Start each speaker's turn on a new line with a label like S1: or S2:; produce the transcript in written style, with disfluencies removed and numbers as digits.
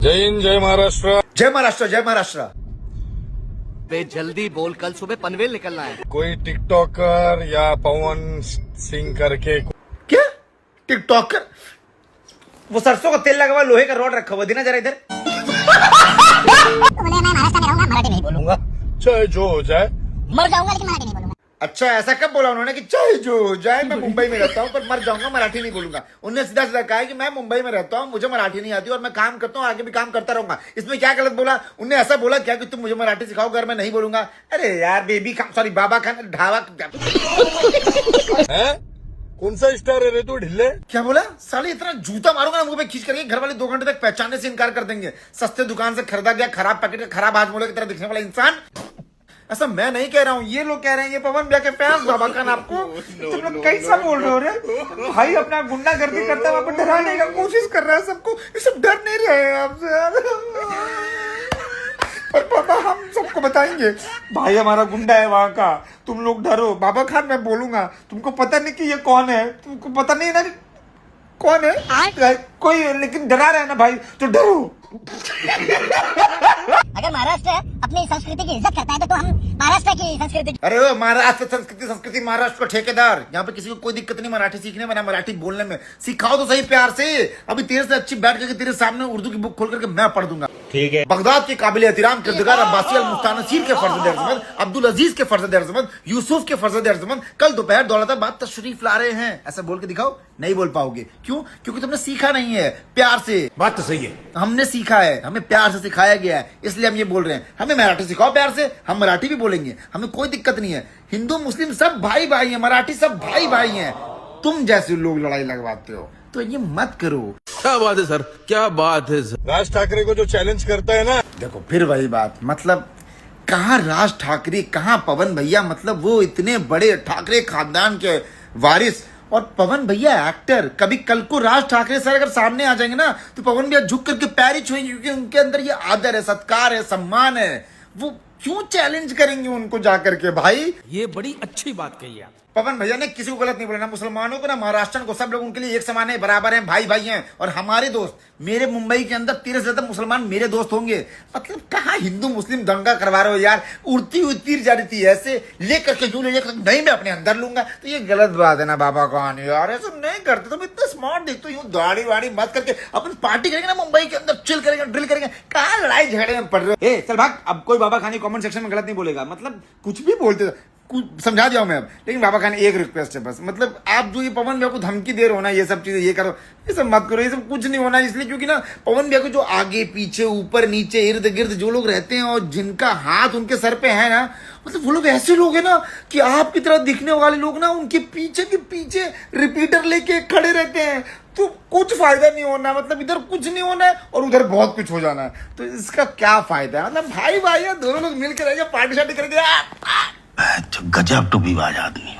S1: जय हिंद, जय महाराष्ट्र।
S2: जय महाराष्ट्र, जय महाराष्ट्र।
S3: बे जल्दी बोल, कल सुबह पनवेल निकलना है।
S1: कोई टिकटॉकर या पवन सिंह करके
S2: क्या टिकटॉकर? वो सरसों का तेल लगा हुआ लोहे का रॉड रखा हुआ, देना जरा इधर।
S4: बोले मैं महाराष्ट्र में रहूंगा, मराठी नहीं बोलूंगा।
S1: चाहे जो हो जाए,
S4: मर जाऊंगा लेकिन मराठी नहीं बोलूंगा।
S2: अच्छा, ऐसा कब बोला उन्होंने कि चाहे जो हो जाए मैं मुंबई में रहता हूँ पर मर जाऊंगा, मराठी नहीं बोलूंगा? उन्होंने सीधा सीधा कहा है कि मैं मुंबई में रहता हूँ, मुझे मराठी नहीं आती और मैं काम करता हूँ, आगे भी काम करता रहूंगा। इसमें क्या गलत बोला? उन्होंने ऐसा बोला क्या कि तुम मुझे मराठी सिखाओगे और मैं नहीं बोलूंगा? अरे यार, बेबी खान, सॉरी बाबा खान ढाबा।
S1: हैं? कौन सा स्टार है रे तू ढिल्ले?
S2: क्या बोला? साले इतना जूता मारूंगा ना मुंह पे खींच करके, घर वाले 2 घंटे तक पहचानने से इनकार कर देंगे। सस्ते दुकान से खरीदा गया खराब पैकेट का खराब हाजमोले की तरह दिखने वाला इंसान। ऐसा मैं नहीं कह रहा हूँ, ये लोग कह रहे हैं, ये पवन भैया के फैंस बाबा खान आपको तुम लोग कैसा बोल रहे हो रे? भाई अपना गुंडागर्दी करता है, वहां पर डराने का कोशिश कर रहा है सबको। ये सब डर नहीं रहे हैं आपसे। पर पापा हम सबको बताएंगे भाई हमारा गुंडा है वहां का, तुम लोग डरो। बाबा खान मैं बोलूंगा, तुमको पता नहीं कि ये कौन है, तुमको पता नहीं ना कि कौन है कोई, लेकिन डरा रहा है ना भाई, तो डरो।
S4: अगर महाराष्ट्र अपनी संस्कृति की इज्जत करता है तो हम महाराष्ट्र की संस्कृति।
S2: अरे वो महाराष्ट्र संस्कृति महाराष्ट्र का ठेकेदार। यहाँ पे किसी को कोई दिक्कत नहीं मराठी सीखने में ना मराठी बोलने में। सिखाओ तो सही प्यार से। अभी तेरे से अच्छी बैठ करके तेरे सामने उर्दू की बुक खोल करके मैं पढ़ दूंगा। ठीक है। बगदाद के काबिल एहतराम किरदार अब्बासी अल-मुस्तानसीर के फर्जंद अर्जमंद, अब्दुल अजीज के फर्जंद अर्जमंद, यूसुफ के फर्जंद अर्जमंद कल दोपहर दौलताबाद तशरीफ ला रहे हैं। ऐसा बोल के दिखाओ, नहीं बोल पाओगे। क्यों? क्योंकि तुमने सीखा नहीं है प्यार से।
S5: बात तो सही है,
S2: हमने सीखा है, हमें प्यार से सिखाया गया है, इसलिए हम ये बोल रहे हैं। हमें मराठी सिखाओ प्यार से, हम मराठी भी बोलेंगे, हमें कोई दिक्कत नहीं है। हिंदू मुस्लिम सब भाई भाई हैं, मराठी सब भाई भाई हैं। तुम जैसे लोग लड़ाई लगवाते हो तो ये मत करो।
S5: क्या बात है सर, क्या बात है सर।
S1: राज ठाकरे को जो चैलेंज करता है ना,
S2: देखो फिर वही बात, मतलब कहाँ राज ठाकरे, कहाँ पवन भैया, मतलब वो इतने बड़े ठाकरे खानदान के वारिस, और पवन भैया एक्टर। कभी कल को राज ठाकरे सर अगर सामने आ जाएंगे ना तो पवन भैया झुक करके पैर ही छुएंगे, क्योंकि उनके अंदर ये आदर है, सत्कार है, सम्मान है। वो क्यों चैलेंज करेंगे उनको जाकर के? भाई ये बड़ी अच्छी बात कही आप। पवन भैया ने किसी को गलत नहीं बोला, ना मुसलमानों को ना महाराष्ट्र को, सब लोग उनके लिए एक समान है, बराबर हैं, भाई भाई हैं। और हमारे दोस्त, मेरे मुंबई के अंदर 13 से ज्यादा मुसलमान मेरे दोस्त होंगे। मतलब कहाँ हिंदू मुस्लिम दंगा करवा रहे हो यार? उड़ती हुई तीर जा रही थी ऐसे लेकर के, जो लेकर नहीं मैं अपने अंदर लूंगा, तो ये गलत बात है ना बाबा कौन यार? ऐसा नहीं करते। तुम इतना स्मार्ट देखते हो, दाढ़ी वाड़ी मत करके अपन पार्टी करेंगे ना मुंबई के अंदर, चिल करेंगे, ड्रिल करेंगे। कहाँ लड़ाई झगड़े में पड़ रहे हो? चल भाग। अब कोई बाबा खानी कमेंट सेक्शन में गलत नहीं बोलेगा, मतलब कुछ भी बोलते कुछ समझा दिया मैं अब। लेकिन बाबा खान एक रिक्वेस्ट है बस, मतलब आप जो ये पवन भैया को धमकी दे रहे हो ना, ये सब चीजें ये करो, ये सब मत करो, ये सब कुछ नहीं होना। इसलिए क्योंकि ना पवन भैया को जो आगे पीछे ऊपर नीचे इर्द गिर्द जो लोग रहते हैं और जिनका हाथ उनके सर पे है ना, मतलब वो लोग ऐसे लोग हैं ना कि आपकी तरह दिखने वाले लोग ना उनके पीछे के पीछे रिपीटर लेके खड़े रहते हैं। तो कुछ फायदा नहीं होना, मतलब इधर कुछ नहीं होना है और उधर बहुत कुछ हो जाना है। तो इसका क्या फायदा है? मतलब भाई भाई है, दोनों लोग मिलकर रहेंगे, पार्टी शार्टी करेंगे।
S6: गजब टू भी आदमी।